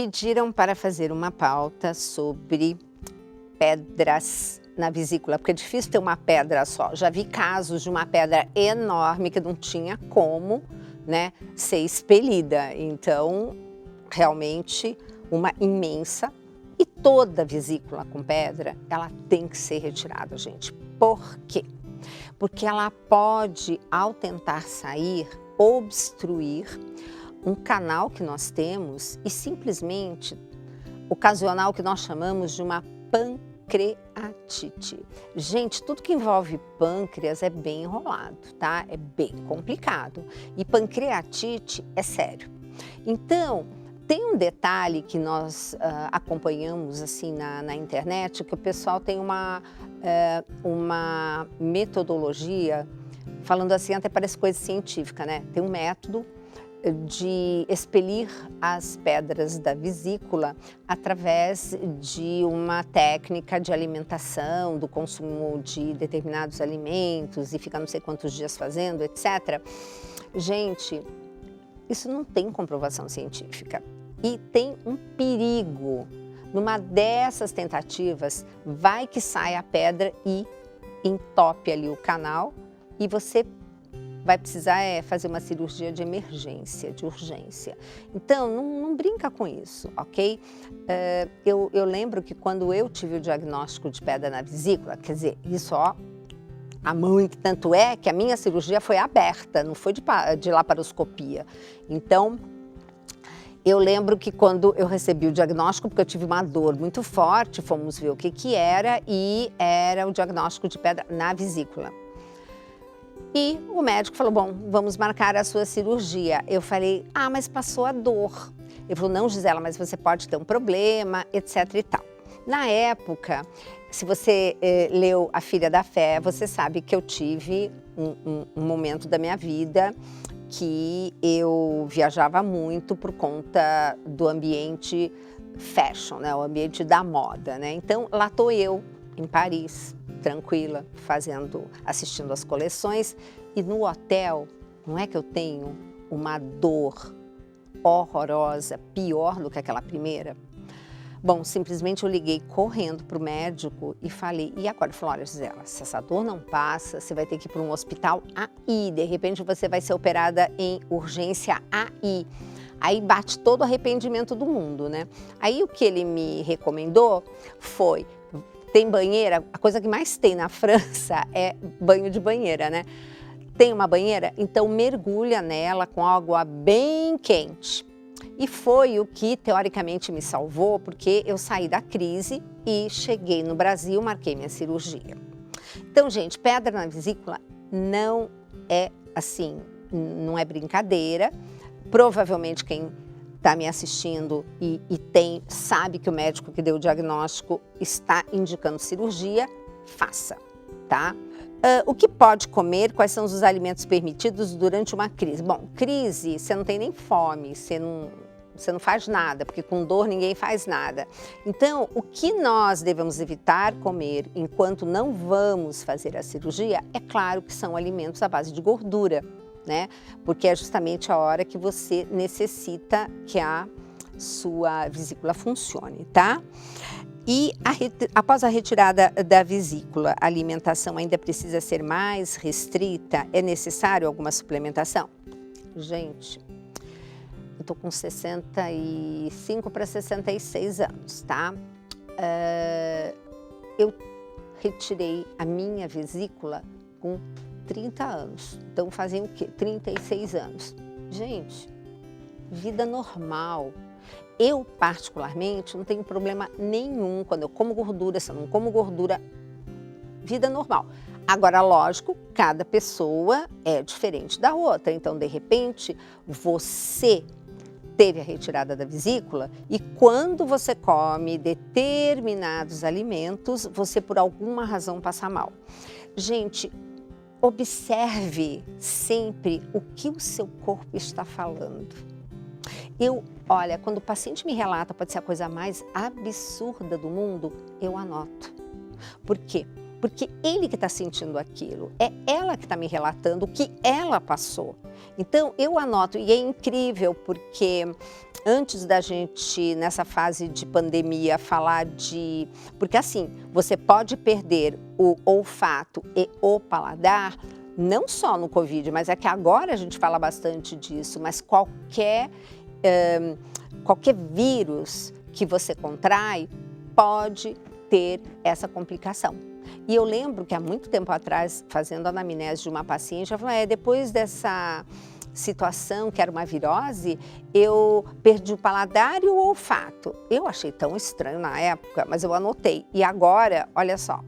pediram para fazer uma pauta sobre pedras na vesícula, porque é difícil ter uma pedra só. Já vi casos de uma pedra enorme que não tinha como, né, ser expelida. Então, realmente, uma imensa. E toda vesícula com pedra, ela tem que ser retirada, gente. Por quê? Porque ela pode, ao tentar sair, obstruir um canal que nós temos e simplesmente ocasionar o que nós chamamos de uma pancreatite. Gente, tudo que envolve pâncreas é bem enrolado, tá? É bem complicado. E pancreatite é sério. Então, tem um detalhe que nós acompanhamos assim na internet, que o pessoal tem uma metodologia, falando assim, até parece coisa científica, né? Tem um método de expelir as pedras da vesícula através de uma técnica de alimentação, do consumo de determinados alimentos e ficar não sei quantos dias fazendo, etc. Gente, isso não tem comprovação científica e tem um perigo. Numa dessas tentativas, vai que sai a pedra e entope ali o canal e você vai precisar fazer uma cirurgia de emergência, de urgência. Então, não brinca com isso, ok? Eu lembro que quando eu tive o diagnóstico de pedra na vesícula, quer dizer, isso ó, a mão, tanto é que a minha cirurgia foi aberta, não foi de laparoscopia. Então, eu lembro que quando eu recebi o diagnóstico, porque eu tive uma dor muito forte, fomos ver o que era e era o diagnóstico de pedra na vesícula. E o médico falou, bom, vamos marcar a sua cirurgia. Eu falei, mas passou a dor. Ele falou, não, Gisela, mas você pode ter um problema, etc e tal. Na época, se você leu A Filha da Fé, você sabe que eu tive um momento da minha vida que eu viajava muito por conta do ambiente fashion, né? O ambiente da moda, né? Então, lá estou eu, em Paris, tranquila, assistindo as coleções, e no hotel, não é que eu tenho uma dor horrorosa, pior do que aquela primeira? Bom, simplesmente eu liguei correndo para o médico e falei, e agora? Ele falou, olha, Gisela, se essa dor não passa, você vai ter que ir para um hospital aí, de repente você vai ser operada em urgência aí. Aí bate todo o arrependimento do mundo, né? Aí o que ele me recomendou foi, tem banheira, a coisa que mais tem na França é banho de banheira, né? Tem uma banheira? Então mergulha nela com água bem quente. E foi o que teoricamente me salvou, porque eu saí da crise e cheguei no Brasil, marquei minha cirurgia. Então, gente, pedra na vesícula não é assim, não é brincadeira. Provavelmente quem está me assistindo e sabe que o médico que deu o diagnóstico está indicando cirurgia, faça, tá? O que pode comer, quais são os alimentos permitidos durante uma crise? Bom, crise, você não tem nem fome, você não faz nada, porque com dor ninguém faz nada. Então, o que nós devemos evitar comer enquanto não vamos fazer a cirurgia, é claro que são alimentos à base de gordura, né? Porque é justamente a hora que você necessita que a sua vesícula funcione, tá? E após a retirada da vesícula, a alimentação ainda precisa ser mais restrita? É necessário alguma suplementação? Gente, eu tô com 65 para 66 anos, tá? Eu retirei a minha vesícula com 30 anos. Então, fazem o quê? 36 anos. Gente, vida normal. Eu, particularmente, não tenho problema nenhum quando eu como gordura, se eu não como gordura, vida normal. Agora, lógico, cada pessoa é diferente da outra. Então, de repente, você teve a retirada da vesícula e quando você come determinados alimentos, você por alguma razão passa mal. Gente, observe sempre o que o seu corpo está falando. Olha, quando o paciente me relata, pode ser a coisa mais absurda do mundo, eu anoto. Por quê? porque ele que está sentindo aquilo, é ela que está me relatando o que ela passou. Então, eu anoto, e é incrível porque antes da gente, nessa fase de pandemia, falar de... Porque assim, você pode perder o olfato e o paladar, não só no Covid, mas é que agora a gente fala bastante disso, mas qualquer vírus que você contrai pode ter essa complicação. E eu lembro que há muito tempo atrás, fazendo anamnese de uma paciente, ela falou, depois dessa situação, que era uma virose, eu perdi o paladar e o olfato. Eu achei tão estranho na época, mas eu anotei. E agora, olha só.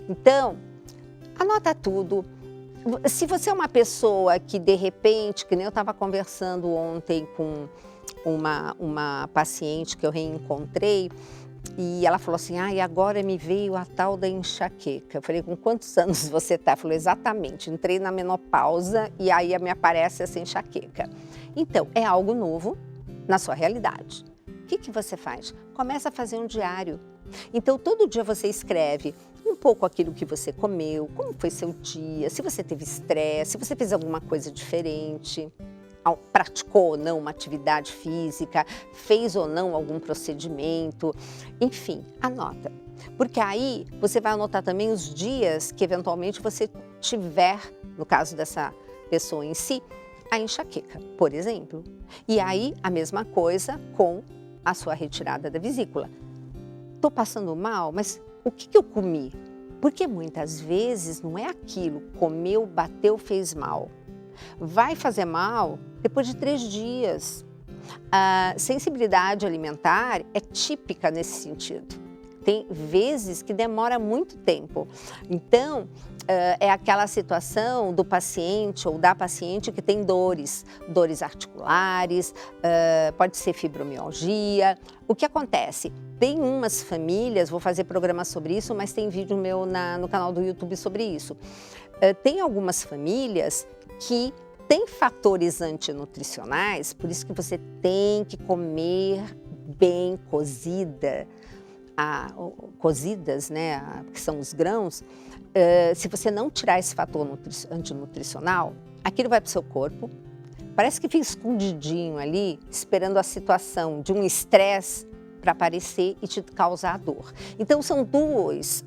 Então, anota tudo. Se você é uma pessoa que, de repente, que nem eu estava conversando ontem com uma paciente que eu reencontrei, e ela falou assim, agora me veio a tal da enxaqueca. Eu falei, com quantos anos você está? Ela falou, exatamente, entrei na menopausa e aí me aparece essa enxaqueca. Então, é algo novo na sua realidade. O que você faz? Começa a fazer um diário. Então, todo dia você escreve um pouco aquilo que você comeu, como foi seu dia, se você teve estresse, se você fez alguma coisa diferente, praticou ou não uma atividade física, fez ou não algum procedimento, enfim, anota. Porque aí você vai anotar também os dias que eventualmente você tiver, no caso dessa pessoa em si, a enxaqueca, por exemplo. E aí a mesma coisa com a sua retirada da vesícula. Estou passando mal, mas o que eu comi? Porque muitas vezes não é aquilo, comeu, bateu, fez mal. Vai fazer mal depois de 3 dias. A sensibilidade alimentar é típica nesse sentido. Tem vezes que demora muito tempo. Então, é aquela situação do paciente ou da paciente que tem dores articulares, pode ser fibromialgia. O que acontece? Tem umas famílias, vou fazer programa sobre isso, mas tem vídeo meu no canal do YouTube sobre isso. Tem algumas famílias que tem fatores antinutricionais, por isso que você tem que comer bem cozidas, né, que são os grãos. Se você não tirar esse fator antinutricional, aquilo vai para o seu corpo, parece que fica escondidinho ali, esperando a situação de um estresse para aparecer e te causar dor. Então, são dois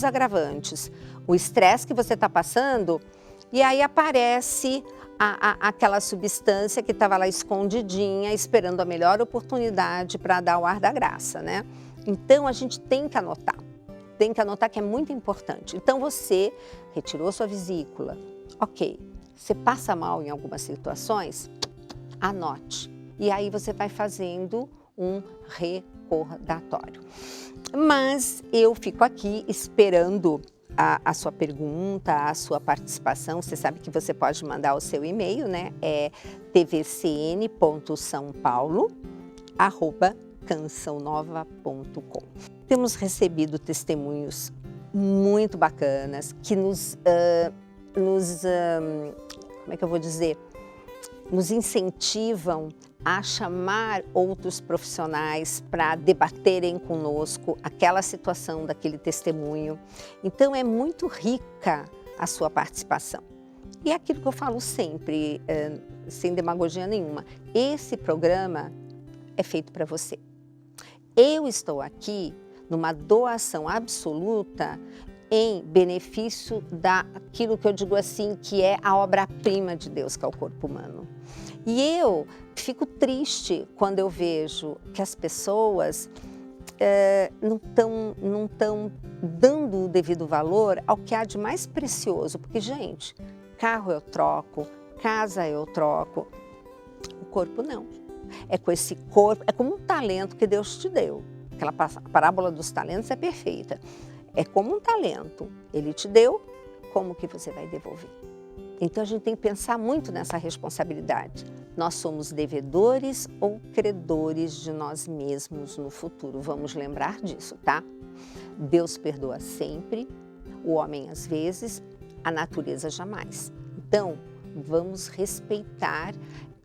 agravantes. O estresse que você está passando, e aí aparece aquela substância que estava lá escondidinha, esperando a melhor oportunidade para dar o ar da graça, né? Então, a gente tem que anotar que é muito importante. Então, você retirou sua vesícula, ok, você passa mal em algumas situações, anote. E aí você vai fazendo um recordatório. Mas eu fico aqui esperando a sua pergunta, a sua participação. Você sabe que você pode mandar o seu e-mail, né? É tvcn.saopaulo@cançãonova.com. Temos recebido testemunhos muito bacanas que como é que eu vou dizer? Nos incentivam a chamar outros profissionais para debaterem conosco aquela situação daquele testemunho. Então, é muito rica a sua participação. E é aquilo que eu falo sempre, sem demagogia nenhuma, esse programa é feito para você. Eu estou aqui numa doação absoluta em benefício daquilo que eu digo assim, que é a obra-prima de Deus, que é o corpo humano. E eu fico triste quando eu vejo que as pessoas não estão dando o devido valor ao que há de mais precioso. Porque, gente, carro eu troco, casa eu troco, o corpo não. É com esse corpo, é como um talento que Deus te deu. Aquela parábola dos talentos é perfeita. É como um talento, ele te deu, como que você vai devolver? Então a gente tem que pensar muito nessa responsabilidade. Nós somos devedores ou credores de nós mesmos no futuro. Vamos lembrar disso, tá? Deus perdoa sempre, o homem às vezes, a natureza jamais. Então, vamos respeitar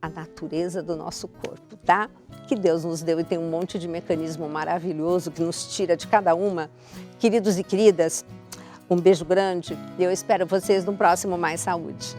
a natureza do nosso corpo, tá? Que Deus nos deu e tem um monte de mecanismo maravilhoso que nos tira de cada uma. Queridos e queridas, Um beijo grande e eu espero vocês no próximo Mais Saúde.